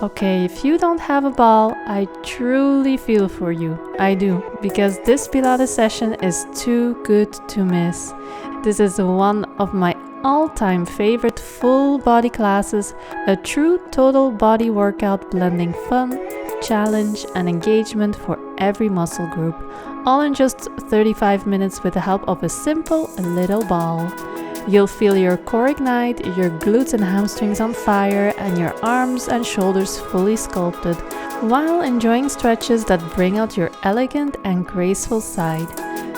Okay, if you don't have a ball, I truly feel for you. I do, because this Pilates session is too good to miss. This is one of my all-time favorite full body classes, a true total body workout blending fun, challenge and engagement for every muscle group, all in just 35 minutes with the help of a simple little ball. You'll feel your core ignite, your glutes and hamstrings on fire, and your arms and shoulders fully sculpted, while enjoying stretches that bring out your elegant and graceful side.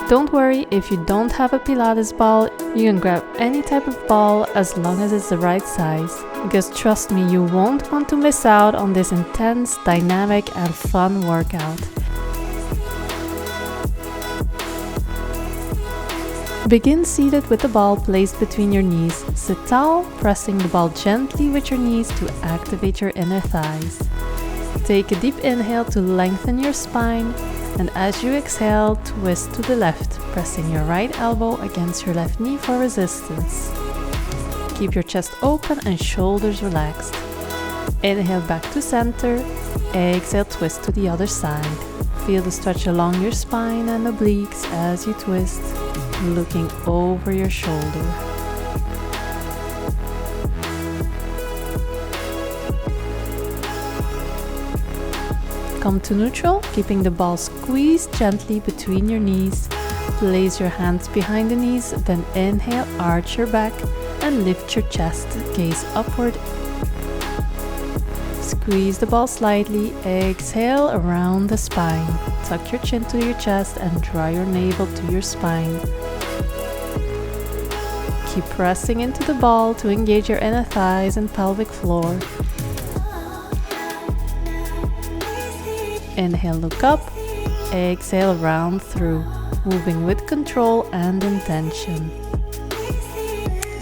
Don't worry if you don't have a Pilates ball, you can grab any type of ball as long as it's the right size. Because trust me, you won't want to miss out on this intense, dynamic and fun workout. Begin seated with the ball placed between your knees. Sit tall, pressing the ball gently with your knees to activate your inner thighs. Take a deep inhale to lengthen your spine, and as you exhale, twist to the left, pressing your right elbow against your left knee for resistance. Keep your chest open and shoulders relaxed. Inhale back to center, exhale, twist to the other side. Feel the stretch along your spine and obliques as you twist, looking over your shoulder. Come to neutral, keeping the ball squeezed gently between your knees. Place your hands behind the knees, then inhale, arch your back and lift your chest, gaze upward. Squeeze the ball slightly, exhale around the spine. Tuck your chin to your chest and draw your navel to your spine. Keep pressing into the ball to engage your inner thighs and pelvic floor. Inhale, look up. Exhale, round through, moving with control and intention.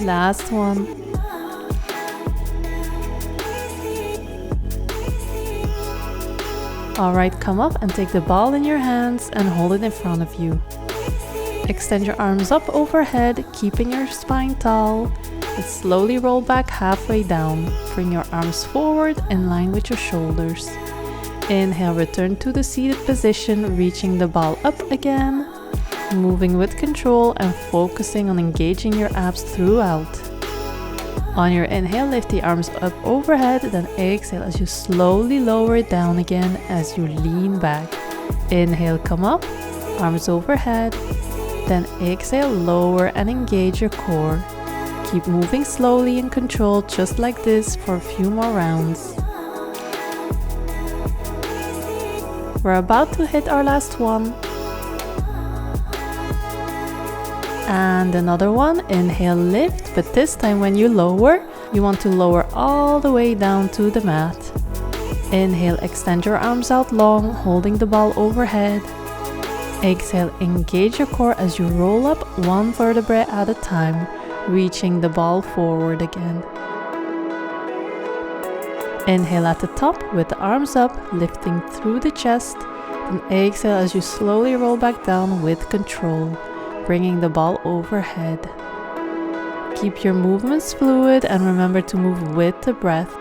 Last one. Alright, come up and take the ball in your hands and hold it in front of you. Extend your arms up overhead, keeping your spine tall, and slowly roll back halfway down. Bring your arms forward in line with your shoulders. Inhale, return to the seated position, reaching the ball up again, moving with control and focusing on engaging your abs throughout. On your inhale, lift the arms up overhead, then exhale as you slowly lower it down again as you lean back. Inhale, come up, arms overhead, then exhale, lower and engage your core. Keep moving slowly and controlled just like this for a few more rounds. We're about to hit our last one. And another one. Inhale, lift, but this time when you lower, you want to lower all the way down to the mat. Inhale, extend your arms out long, holding the ball overhead. Exhale, engage your core as you roll up one vertebrae at a time, reaching the ball forward again. Inhale at the top with the arms up, lifting through the chest. Then exhale as you slowly roll back down with control, bringing the ball overhead. Keep your movements fluid and remember to move with the breath.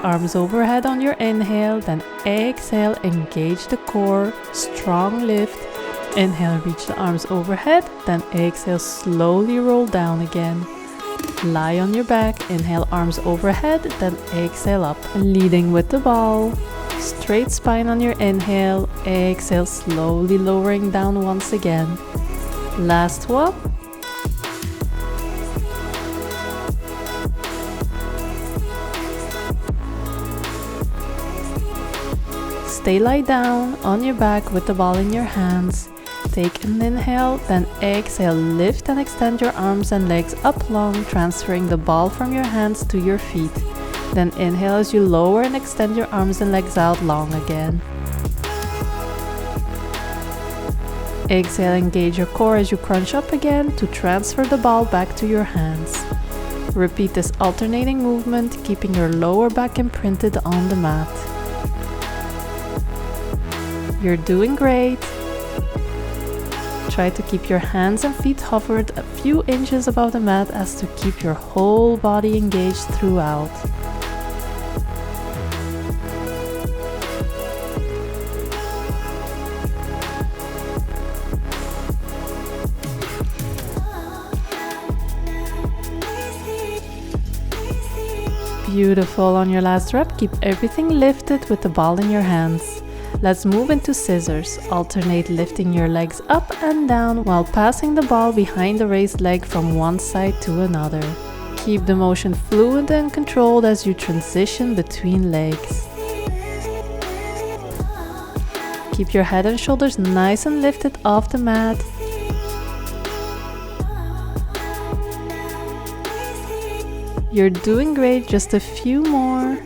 Arms overhead on your inhale, then exhale, engage the core, strong lift. Inhale, reach the arms overhead, then exhale, slowly roll down again. Lie on your back, inhale, arms overhead, then exhale up, leading with the ball. Straight spine on your inhale, exhale, slowly lowering down once again. Last one. Stay lie down on your back with the ball in your hands. Take an inhale, then exhale, lift and extend your arms and legs up long, transferring the ball from your hands to your feet. Then inhale as you lower and extend your arms and legs out long again. Exhale, engage your core as you crunch up again to transfer the ball back to your hands. Repeat this alternating movement, keeping your lower back imprinted on the mat. You're doing great. try to keep your hands and feet hovered a few inches above the mat as to keep your whole body engaged throughout. Beautiful. On your last rep, keep everything lifted with the ball in your hands. Let's move into scissors. Alternate lifting your legs up and down while passing the ball behind the raised leg from one side to another. Keep the motion fluid and controlled as you transition between legs. Keep your head and shoulders nice and lifted off the mat. You're doing great, just a few more.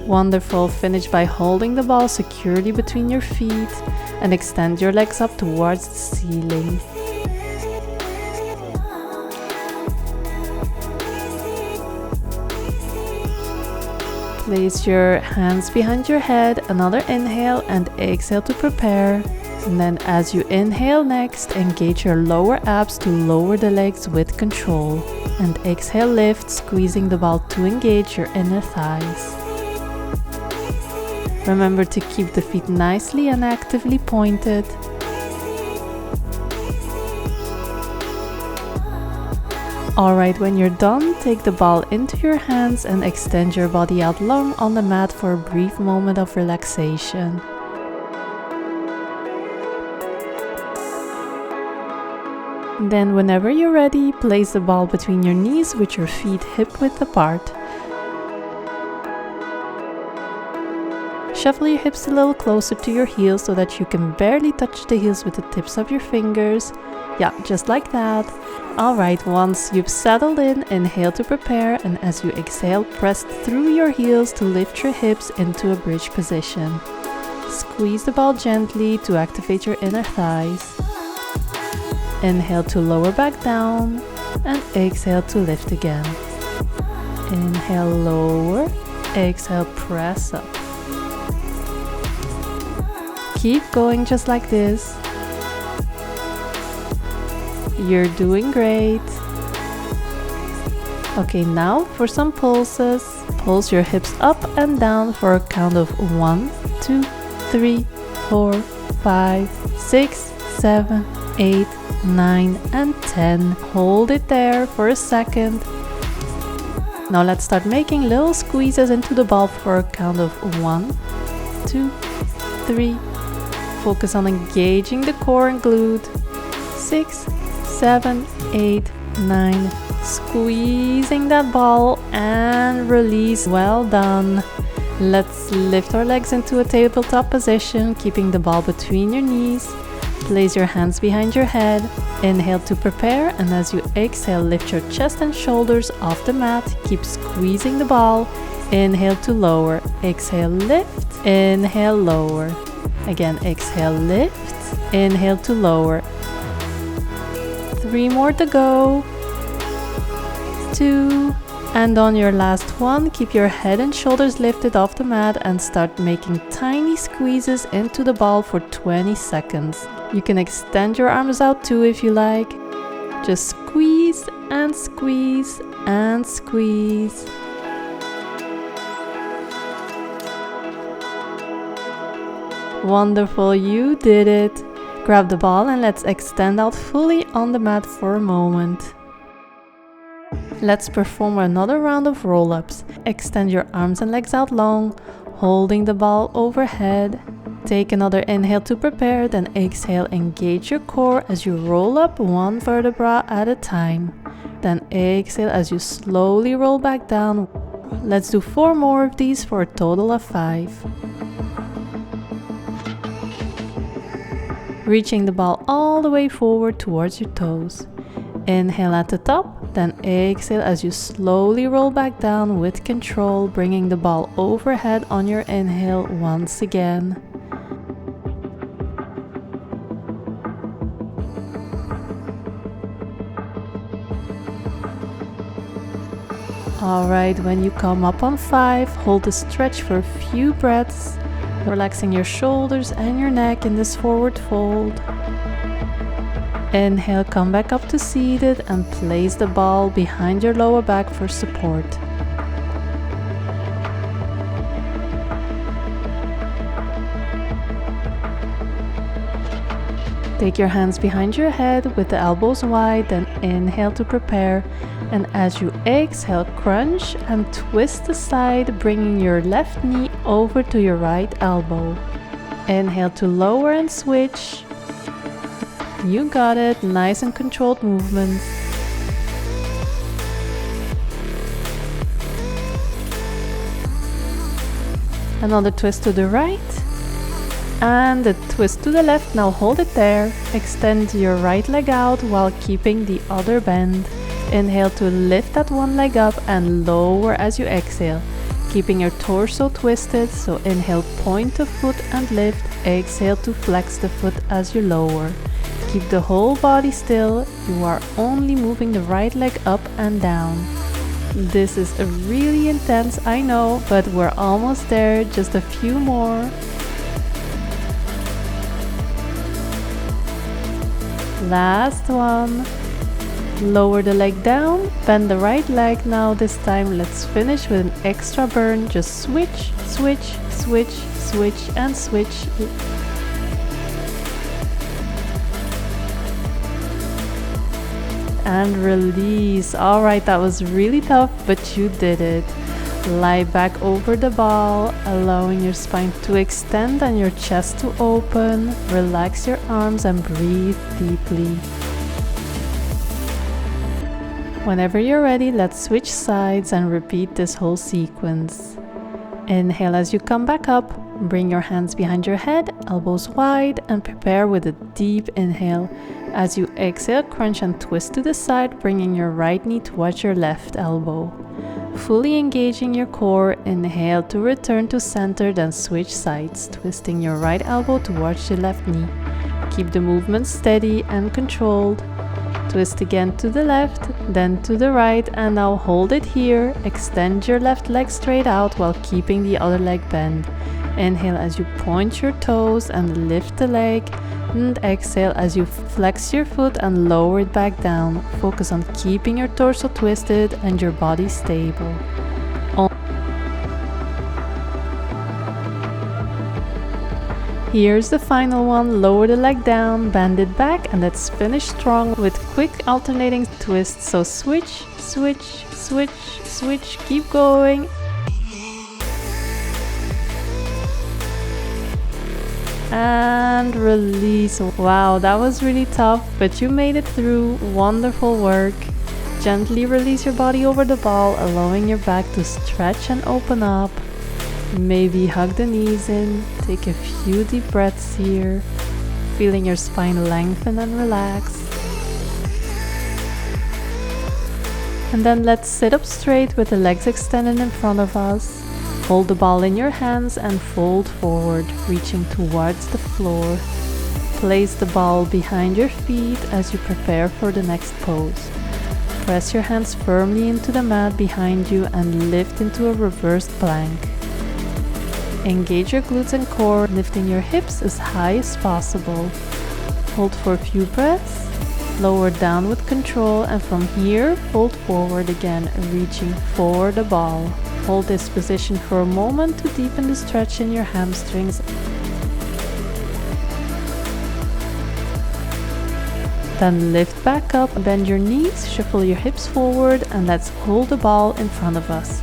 Wonderful. Finish by holding the ball securely between your feet and extend your legs up towards the ceiling. Place your hands behind your head, another inhale and exhale to prepare. And then as you inhale next, engage your lower abs to lower the legs with control. And exhale, lift, squeezing the ball to engage your inner thighs. Remember to keep the feet nicely and actively pointed. Alright, when you're done, take the ball into your hands and extend your body out long on the mat for a brief moment of relaxation. Then whenever you're ready, place the ball between your knees with your feet hip-width apart. Shuffle your hips a little closer to your heels so that you can barely touch the heels with the tips of your fingers. Yeah, just like that. Alright, once you've settled in, inhale to prepare, and as you exhale, press through your heels to lift your hips into a bridge position. Squeeze the ball gently to activate your inner thighs. Inhale to lower back down and exhale to lift again. Inhale, lower, exhale, press up. Keep going just like this. You're doing great. Okay, now for some pulses. Pulse your hips up and down for a count of 1, 2, 3, 4, 5, 6, 7, 8, 9 and 10. Hold it there for a second. Now let's start making little squeezes into the ball for a count of 1, 2, 3. Focus on engaging the core and glute. 6, 7, 8, 9. Squeezing that ball and release. Well done. Let's lift our legs into a tabletop position, keeping the ball between your knees. Place your hands behind your head. Inhale to prepare, and as you exhale, lift your chest and shoulders off the mat. Keep squeezing the ball. Inhale to lower. Exhale, lift. Inhale, lower. Again, exhale, lift. Inhale to lower. 3 more to go. 2. And on your last one, keep your head and shoulders lifted off the mat and start making tiny squeezes into the ball for 20 seconds. You can extend your arms out too if you like. Just squeeze and squeeze and squeeze. Wonderful, you did it. Grab the ball and let's extend out fully on the mat for a moment. Let's perform another round of roll-ups. Extend your arms and legs out long, holding the ball overhead. Take another inhale to prepare, then exhale, engage your core as you roll up one vertebra at a time. Then exhale as you slowly roll back down. Let's do 4 more of these for a total of 5. Reaching the ball all the way forward towards your toes. Inhale at the top, then exhale as you slowly roll back down with control, bringing the ball overhead on your inhale once again. Alright, when you come up on 5, hold the stretch for a few breaths. Relaxing your shoulders and your neck in this forward fold. Inhale, come back up to seated and place the ball behind your lower back for support. Take your hands behind your head with the elbows wide, then inhale to prepare. And as you exhale, crunch and twist aside, bringing your left knee over to your right elbow. Inhale to lower and switch. You got it, nice and controlled movements. Another twist to the right. And a twist to the left. Now hold it there. Extend your right leg out while keeping the other bend. Inhale to lift that one leg up and lower as you exhale, keeping your torso twisted. So inhale, point the foot and lift. Exhale to flex the foot as you lower. Keep the whole body still. You are only moving the right leg up and down. This is really intense, I know, but we're almost there. Just a few more. Last one. Lower the leg down, bend the right leg. Now this time let's finish with an extra burn. Just switch, switch, switch, switch and switch. And release. Alright, that was really tough, but you did it. Lie back over the ball, allowing your spine to extend and your chest to open. Relax your arms and breathe deeply. Whenever you're ready, let's switch sides and repeat this whole sequence. Inhale as you come back up. Bring your hands behind your head, elbows wide, and prepare with a deep inhale. As you exhale, crunch and twist to the side, bringing your right knee towards your left elbow. Fully engaging your core, inhale to return to center, then switch sides, twisting your right elbow towards your left knee. Keep the movement steady and controlled. Twist again to the left, then to the right, and now hold it here. Extend your left leg straight out while keeping the other leg bent. Inhale as you point your toes and lift the leg, and exhale as you flex your foot and lower it back down. Focus on keeping your torso twisted and your body stable. Here's the final one. Lower the leg down, bend it back, and let's finish strong with quick alternating twists. So switch, switch, switch, switch, keep going. And release. Wow, that was really tough, but you made it through. Wonderful work. Gently release your body over the ball, allowing your back to stretch and open up. Maybe hug the knees in. Take a few deep breaths here, feeling your spine lengthen and relax. And then let's sit up straight with the legs extended in front of us. Hold the ball in your hands and fold forward, reaching towards the floor. Place the ball behind your feet as you prepare for the next pose. Press your hands firmly into the mat behind you and lift into a reversed plank. Engage your glutes and core, lifting your hips as high as possible. Hold for a few breaths. Lower down with control, and from here, fold forward again, reaching for the ball. Hold this position for a moment to deepen the stretch in your hamstrings. Then lift back up, bend your knees, shuffle your hips forward, and let's hold the ball in front of us.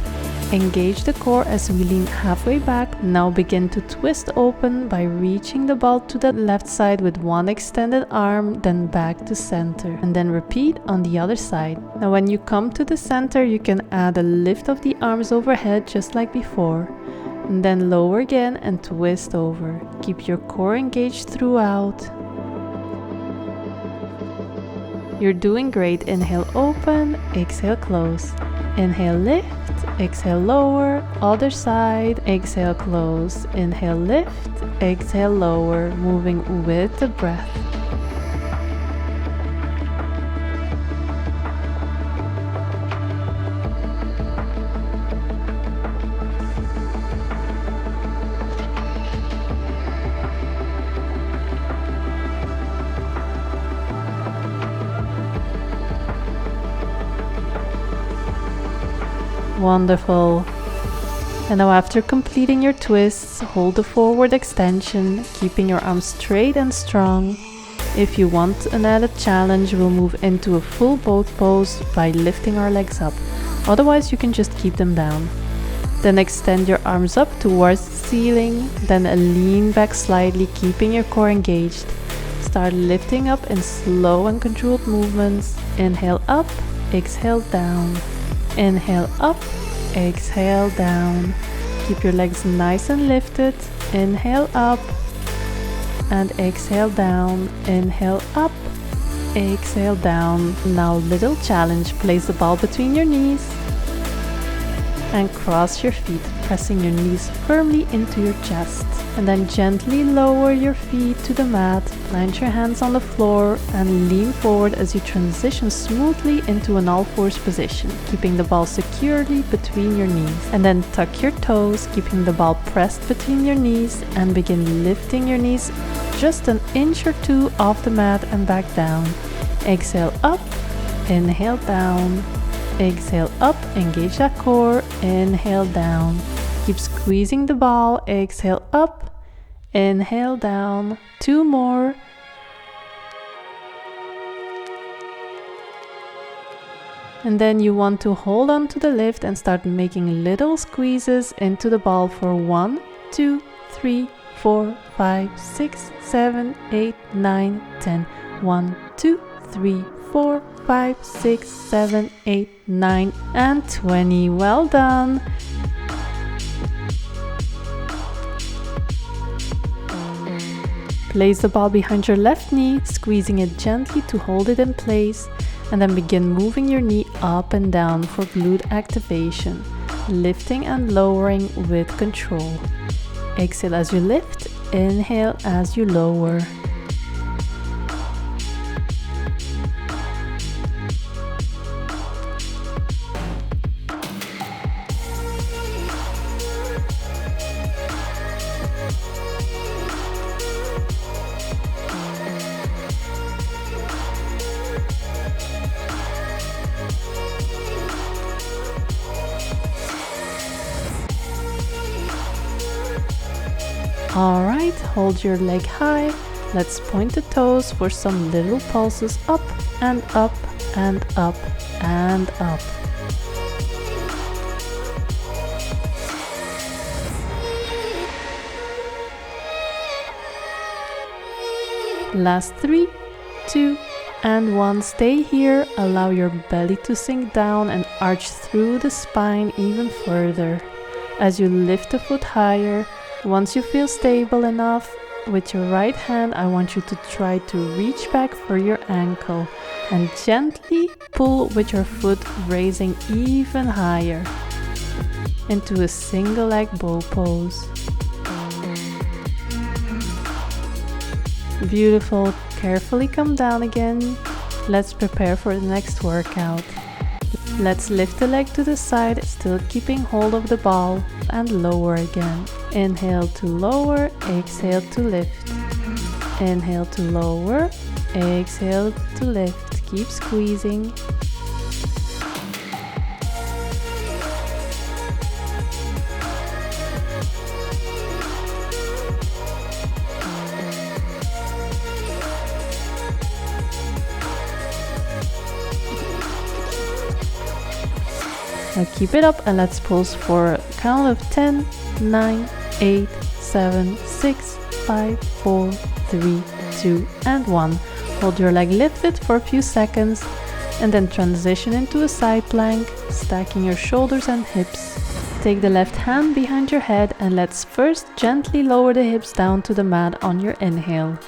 Engage the core as we lean halfway back. Now begin to twist open by reaching the ball to the left side with one extended arm, then back to center, and then repeat on the other side. Now when you come to the center, you can add a lift of the arms overhead just like before, and then lower again and twist over. Keep your core engaged throughout. You're doing great. Inhale, open, exhale, close. Inhale, lift, exhale, lower, other side, exhale, close. Inhale, lift, exhale, lower, moving with the breath. Wonderful. And now after completing your twists, hold the forward extension, keeping your arms straight and strong. If you want an added challenge, we'll move into a full boat pose by lifting our legs up. Otherwise, you can just keep them down. Then extend your arms up towards the ceiling, then lean back slightly, keeping your core engaged. Start lifting up in slow and controlled movements. Inhale up, exhale down. Inhale up, exhale down. Keep your legs nice and lifted. Inhale up and exhale down. Inhale up, exhale down. Now little challenge, place the ball between your knees and cross your feet, pressing your knees firmly into your chest. And then gently lower your feet to the mat, plant your hands on the floor and lean forward as you transition smoothly into an all-fours position, keeping the ball securely between your knees. And then tuck your toes, keeping the ball pressed between your knees, and begin lifting your knees just an inch or two off the mat and back down. Exhale up, inhale down. Exhale up, engage that core, inhale down. Keep squeezing the ball, exhale up, inhale down. 2 more. And then you want to hold on to the lift and start making little squeezes into the ball for 1, 2, 3, 4, 5, 6, 7, 8, 9, 10. 1, 2, 3, 4, 5, 6, 7, 8, 9, and 20. Well done. Place the ball behind your left knee, squeezing it gently to hold it in place, and then begin moving your knee up and down for glute activation, lifting and lowering with control. Exhale as you lift, inhale as you lower. Alright, hold your leg high. Let's point the toes for some little pulses up and up and up and up. Last 3, 2, and 1. Stay here. Allow your belly to sink down and arch through the spine even further. As you lift the foot higher, once you feel stable enough, with your right hand, I want you to try to reach back for your ankle and gently pull with your foot, raising even higher into a single leg bow pose. Beautiful. Carefully come down again. Let's prepare for the next workout. Let's lift the leg to the side, still keeping hold of the ball, and lower again. Inhale to lower, exhale to lift. Inhale to lower, exhale to lift. Keep squeezing. Now keep it up and let's pulse for a count of 10, 9, 8, 7, 6, 5, 4, 3, 2, and 1. Hold your leg lifted for a few seconds and then transition into a side plank, stacking your shoulders and hips. Take the left hand behind your head and let's first gently lower the hips down to the mat on your inhale.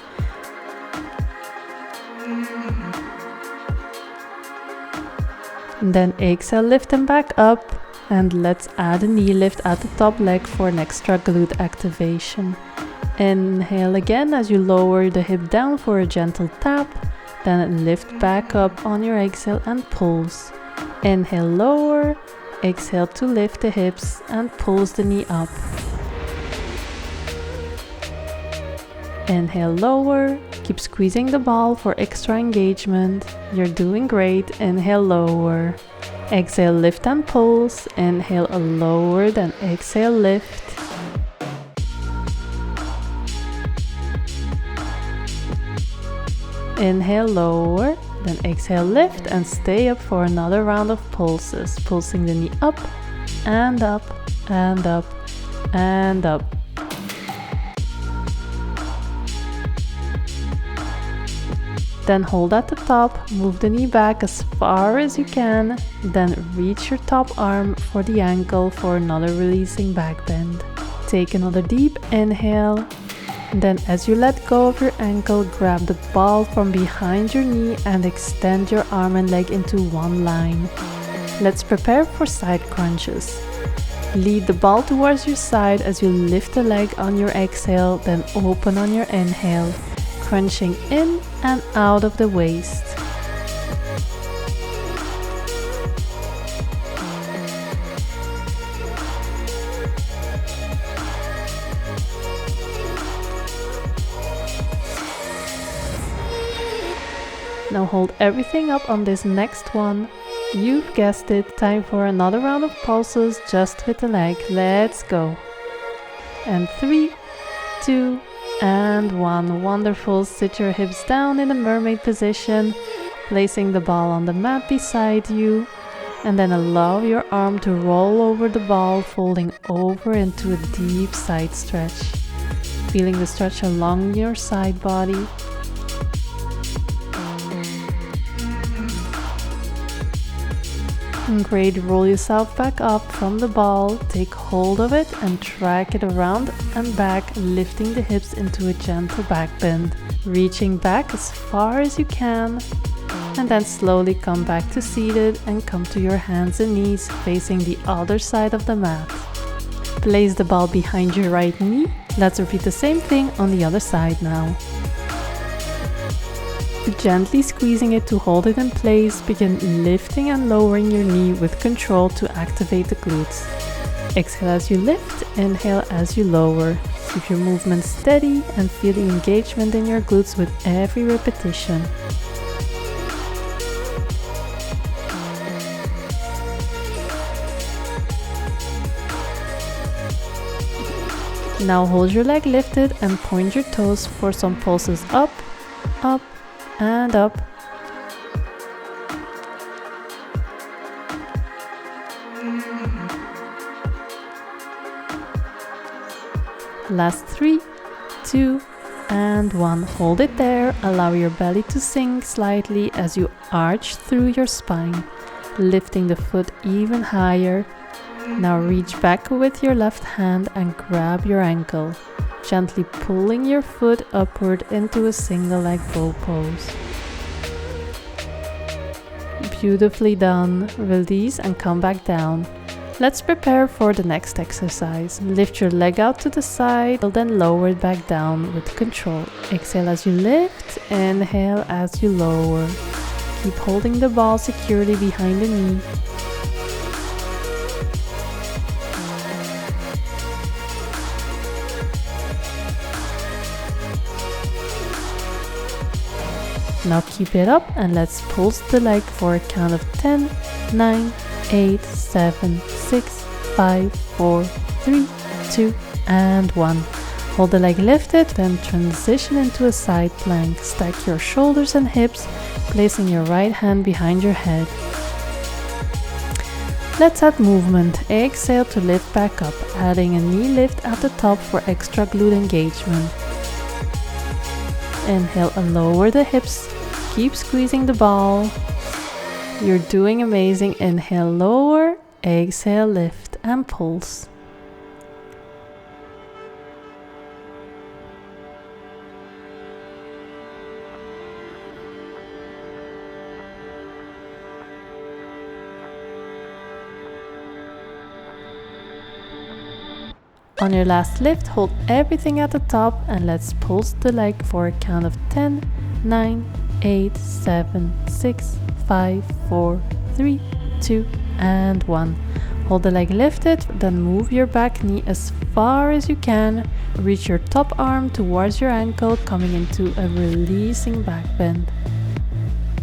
And then exhale, lift them back up, and let's add a knee lift at the top leg for an extra glute activation. Inhale again as you lower the hip down for a gentle tap, then lift back up on your exhale and pulse. Inhale, lower, exhale to lift the hips and pulse the knee up. Inhale, lower, keep squeezing the ball for extra engagement. You're doing great. Inhale, lower. Exhale, lift and pulse. Inhale, lower, then exhale, lift. Inhale, lower, then exhale, lift, and stay up for another round of pulses. Pulsing the knee up and up and up and up. Then hold at the top, move the knee back as far as you can, then reach your top arm for the ankle for another releasing back bend. Take another deep inhale, and then as you let go of your ankle, grab the ball from behind your knee and extend your arm and leg into one line. Let's prepare for side crunches. Lead the ball towards your side as you lift the leg on your exhale, then open on your inhale, crunching in and out of the waist. Now hold everything up on this next one. You've guessed it, time for another round of pulses just with the leg. Let's go. And 3, 2, and 1. Wonderful. Sit your hips down in a mermaid position, placing the ball on the mat beside you, and then allow your arm to roll over the ball, folding over into a deep side stretch. Feeling the stretch along your side body. Great, roll yourself back up from the ball, take hold of it and drag it around and back, lifting the hips into a gentle back bend. Reaching back as far as you can, and then slowly come back to seated and come to your hands and knees facing the other side of the mat. Place the ball behind your right knee. Let's repeat the same thing on the other side now. Gently squeezing it to hold it in place, begin lifting and lowering your knee with control to activate the glutes. Exhale as you lift, inhale as you lower. Keep your movement steady and feel the engagement in your glutes with every repetition. Now hold your leg lifted and point your toes for some pulses up, up, and up. Last 3, 2, and 1. Hold it there. Allow your belly to sink slightly as you arch through your spine, lifting the foot even higher. Now reach back with your left hand and grab your ankle, gently pulling your foot upward into a single leg bow pose. Beautifully done. Release and come back down. Let's prepare for the next exercise. Lift your leg out to the side, then lower it back down with control. Exhale as you lift, inhale as you lower. Keep holding the ball securely behind the knee. Now keep it up and let's pulse the leg for a count of 10, 9, 8, 7, 6, 5, 4, 3, 2, and 1. Hold the leg lifted, then transition into a side plank. Stack your shoulders and hips, placing your right hand behind your head. Let's add movement. Exhale to lift back up, adding a knee lift at the top for extra glute engagement. Inhale and lower the hips. Keep squeezing the ball. You're doing amazing. Inhale, lower. Exhale, lift and pulse. On your last lift, hold everything at the top and let's pulse the leg for a count of 10, 9, 8, 7, 6, 5, 4, 3, 2, and 1. Hold the leg lifted, then move your back knee as far as you can. Reach your top arm towards your ankle, coming into a releasing back bend.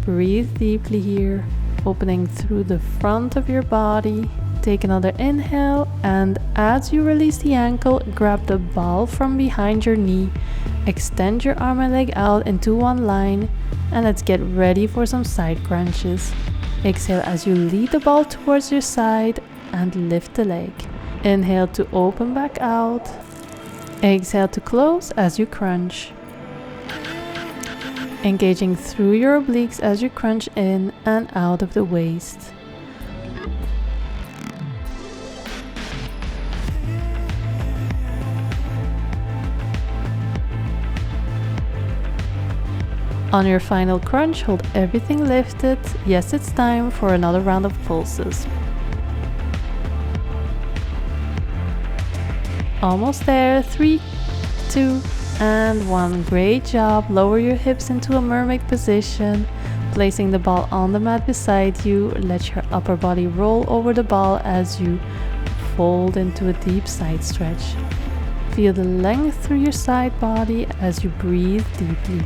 Breathe deeply here. opening through the front of your body. Take another inhale, and as you release the ankle, grab the ball from behind your knee. Extend your arm and leg out into one line, and let's get ready for some side crunches. Exhale as you lead the ball towards your side and lift the leg. Inhale to open back out. Exhale to close as you crunch. Engaging through your obliques as you crunch in and out of the waist. On your final crunch, hold everything lifted. Yes, it's time for another round of pulses. Almost there. 3, 2, and 1. Great job. Lower your hips into a mermaid position. Placing the ball on the mat beside you. Let your upper body roll over the ball as you fold into a deep side stretch. Feel the length through your side body as you breathe deeply.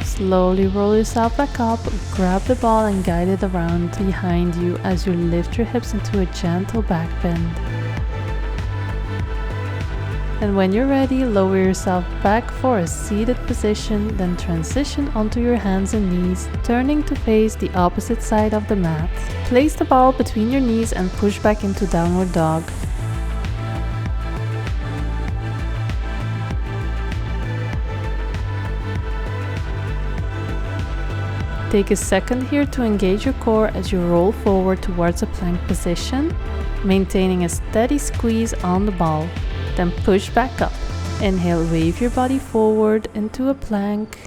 Slowly roll yourself back up, grab the ball and guide it around behind you as you lift your hips into a gentle back bend. And when you're ready, lower yourself back for a seated position, then transition onto your hands and knees, turning to face the opposite side of the mat. Place the ball between your knees and push back into downward dog. Take a second here to engage your core as you roll forward towards a plank position, maintaining a steady squeeze on the ball. Then push back up. Inhale, wave your body forward into a plank.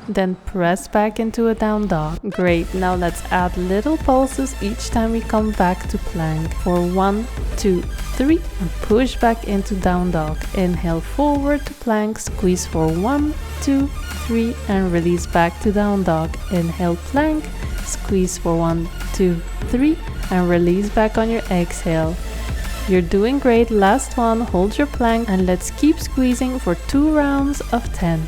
Then press back into a down dog. Great, now let's add little pulses each time we come back to plank. For 1, 2, 3, and push back into down dog. Inhale forward to plank, squeeze for 1, 2, 3, and release back to down dog. Inhale plank, squeeze for 1, 2, 3, and release back on your exhale. You're doing great. Last one, hold your plank and let's keep squeezing for 2 rounds of 10.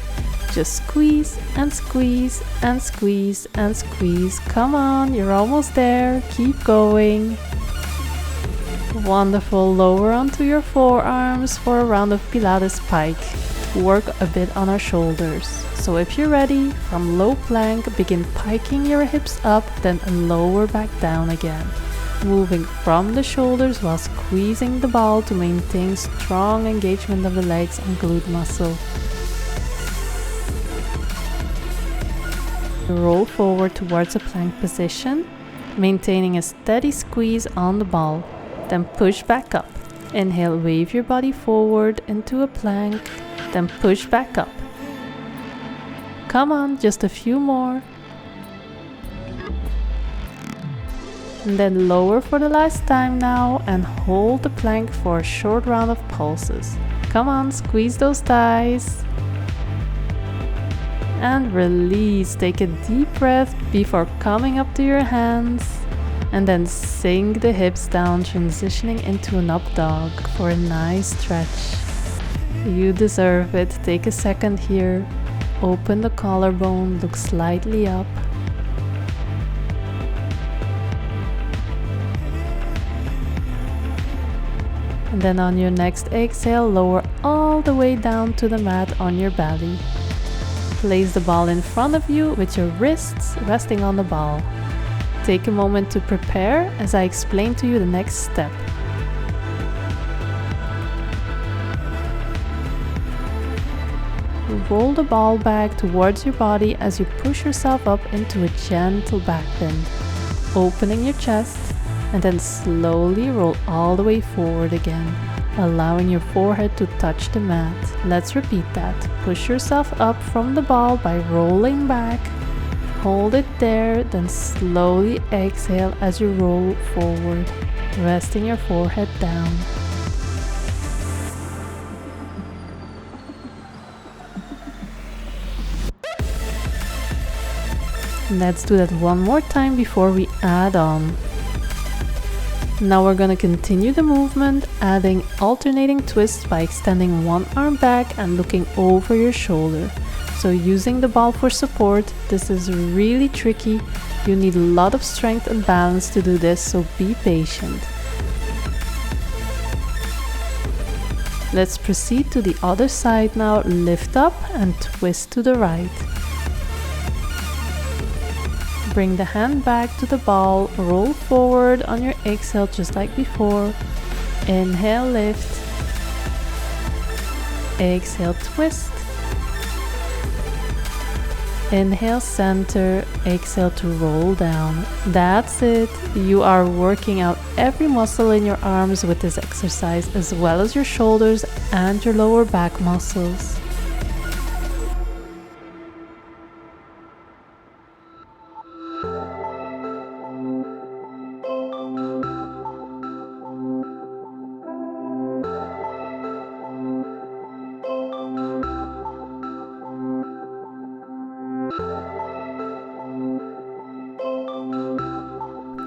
Just squeeze and squeeze and squeeze and squeeze. Come on, you're almost there. Keep going. Wonderful. Lower onto your forearms for a round of Pilates pike. Work a bit on our shoulders. So if you're ready, from low plank, begin piking your hips up, then lower back down again. Moving from the shoulders while squeezing the ball to maintain strong engagement of the legs and glute muscle. Roll forward towards a plank position, maintaining a steady squeeze on the ball. Then push back up. Inhale, wave your body forward into a plank, then push back up. Come on, just a few more. And then lower for the last time now and hold the plank for a short round of pulses. Come on, squeeze those thighs. And release. Take a deep breath before coming up to your hands. And then sink the hips down, transitioning into an up dog for a nice stretch. You deserve it. Take a second here. Open the collarbone, look slightly up. And then on your next exhale, lower all the way down to the mat on your belly. Place the ball in front of you with your wrists resting on the ball. Take a moment to prepare as I explain to you the next step. Roll the ball back towards your body as you push yourself up into a gentle back bend, opening your chest, and then slowly roll all the way forward again, allowing your forehead to touch the mat. Let's repeat that. Push yourself up from the ball by rolling back. Hold it there, then slowly exhale as you roll forward, resting your forehead down. Let's do that one more time before we add on. Now we're gonna continue the movement, adding alternating twists by extending one arm back and looking over your shoulder. So using the ball for support, this is really tricky. You need a lot of strength and balance to do this, so be patient. Let's proceed to the other side now. Lift up and twist to the right. Bring the hand back to the ball, roll forward on your exhale just like before. Inhale, lift. Exhale, twist. Inhale, center. Exhale to roll down. That's it. You are working out every muscle in your arms with this exercise, as well as your shoulders and your lower back muscles.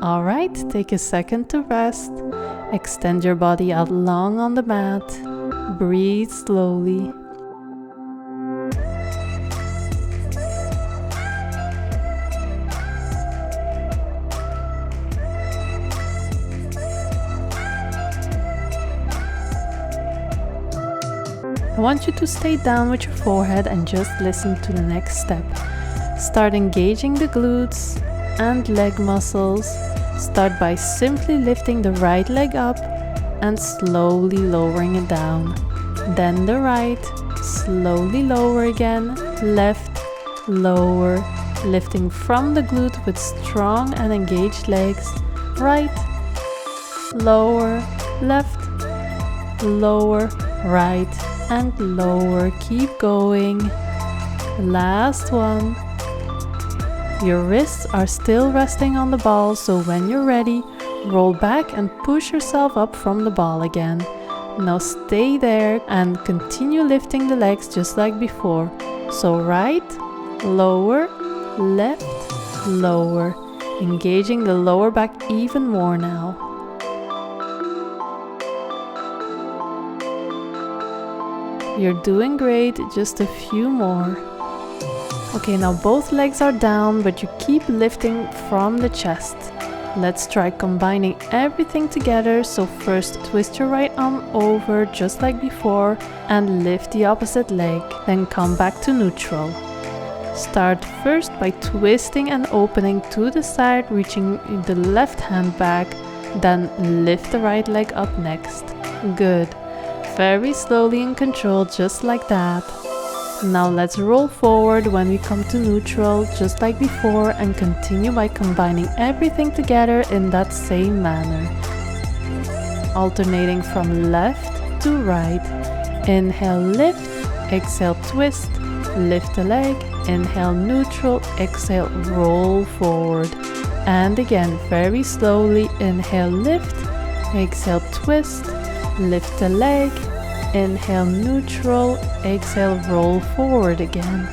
Alright, take a second to rest. Extend your body out long on the mat. Breathe slowly. I want you to stay down with your forehead and just listen to the next step. Start engaging the glutes and leg muscles. Start by simply lifting the right leg up and slowly lowering it down. Then the right, slowly lower again, left, lower, lifting from the glute with strong and engaged legs. Right, lower, left, lower, right, and lower. Keep going. Last one. Your wrists are still resting on the ball, so when you're ready, roll back and push yourself up from the ball again. Now stay there and continue lifting the legs just like before. So right, lower, left, lower, engaging the lower back even more now. You're doing great, just a few more. Okay, now both legs are down, but you keep lifting from the chest. Let's try combining everything together. So first twist your right arm over just like before and lift the opposite leg. Then come back to neutral. Start first by twisting and opening to the side, reaching the left hand back. Then lift the right leg up next. Good. Very slowly and controlled, just like that. Now let's roll forward when we come to neutral, just like before, and continue by combining everything together in that same manner. Alternating from left to right. Inhale, lift, exhale, twist, lift the leg, inhale, neutral, exhale, roll forward. And again, very slowly, inhale, lift, exhale, twist, lift the leg, inhale, neutral, exhale, roll forward again.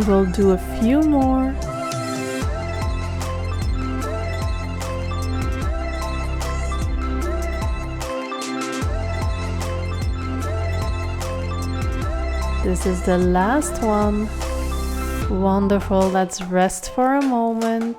We'll do a few more. This is the last one. Wonderful. Let's rest for a moment.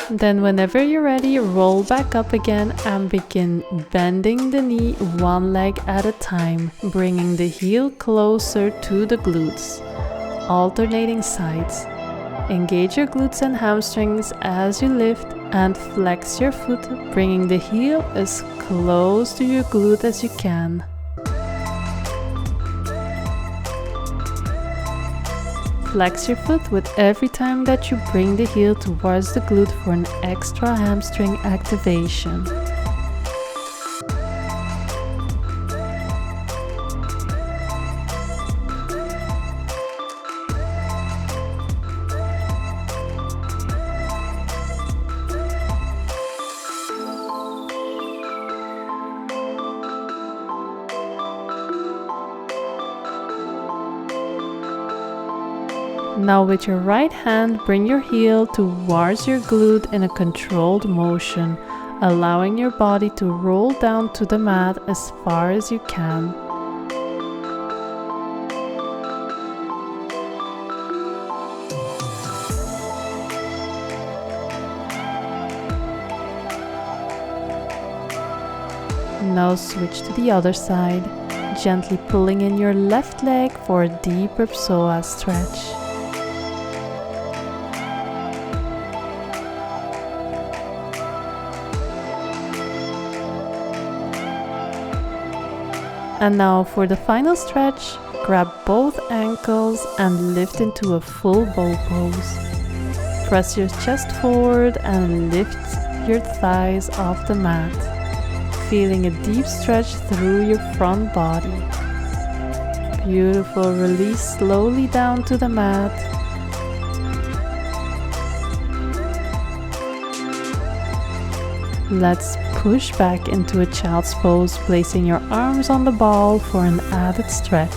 Then whenever you're ready, roll back up again and begin bending the knee one leg at a time, bringing the heel closer to the glutes, alternating sides. Engage your glutes and hamstrings as you lift and flex your foot, bringing the heel as close to your glute as you can. Flex your foot with every time that you bring the heel towards the glute for an extra hamstring activation. Now with your right hand, bring your heel towards your glute in a controlled motion, allowing your body to roll down to the mat as far as you can. Now switch to the other side, gently pulling in your left leg for a deeper psoas stretch. And now for the final stretch, grab both ankles and lift into a full bow pose. Press your chest forward and lift your thighs off the mat, feeling a deep stretch through your front body. Beautiful. Release slowly down to the mat. Let's push back into a child's pose, placing your arms on the ball for an added stretch.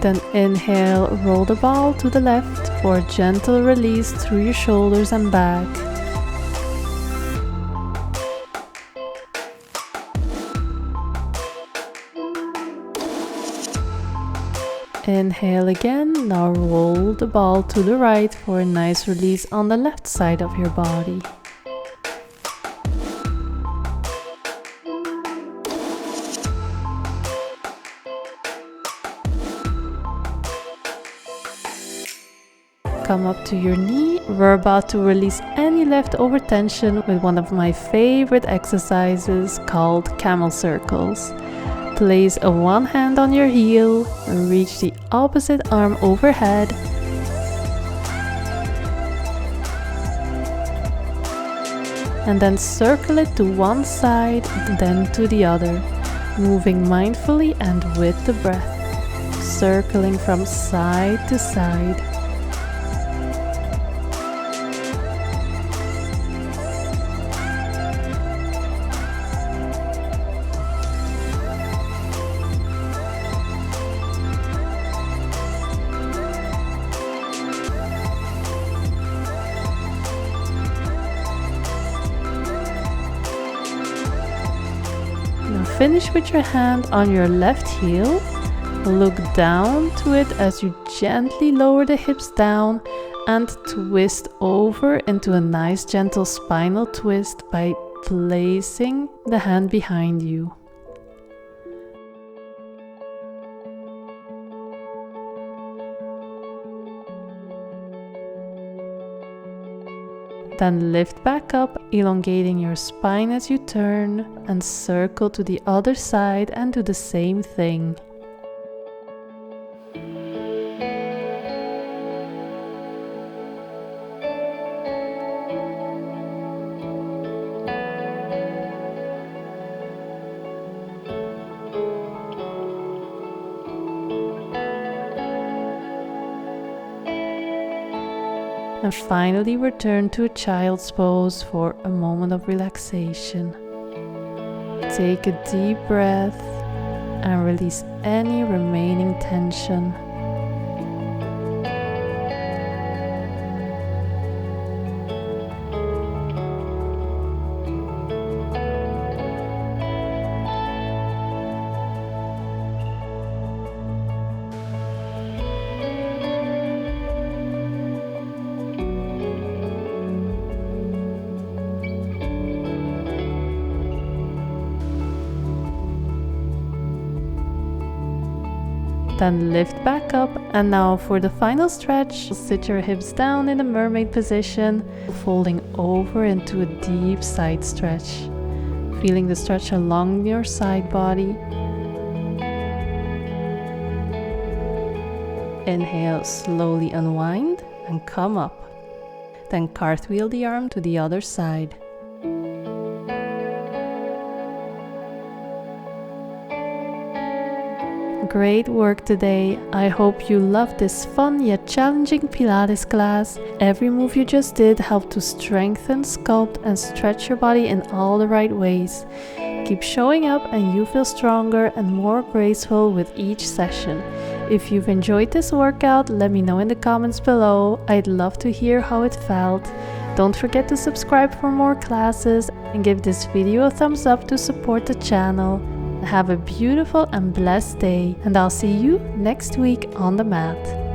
Then inhale, roll the ball to the left for a gentle release through your shoulders and back. Inhale again, now roll the ball to the right for a nice release on the left side of your body. Come up to your knee. We're about to release any leftover tension with one of my favorite exercises called camel circles. Place one hand on your heel, reach the opposite arm overhead. And then circle it to one side, then to the other, moving mindfully and with the breath, circling from side to side. Now finish with your hand on your left heel. Look down to it as you gently lower the hips down and twist over into a nice gentle spinal twist by placing the hand behind you. Then lift back up, elongating your spine as you turn, and circle to the other side and do the same thing. And finally return to a child's pose for a moment of relaxation. Take a deep breath and release any remaining tension. Then lift back up, and now for the final stretch, sit your hips down in a mermaid position, folding over into a deep side stretch, feeling the stretch along your side body. Inhale, slowly unwind and come up. Then cartwheel the arm to the other side. great work today. I hope you loved this fun yet challenging Pilates class. Every move you just did helped to strengthen, sculpt, and stretch your body in all the right ways. Keep showing up and you feel stronger and more graceful with each session. If you've enjoyed this workout, let me know in the comments below. I'd love to hear how it felt. Don't forget to subscribe for more classes and give this video a thumbs up to support the channel. Have a beautiful and blessed day, and I'll see you next week on the mat.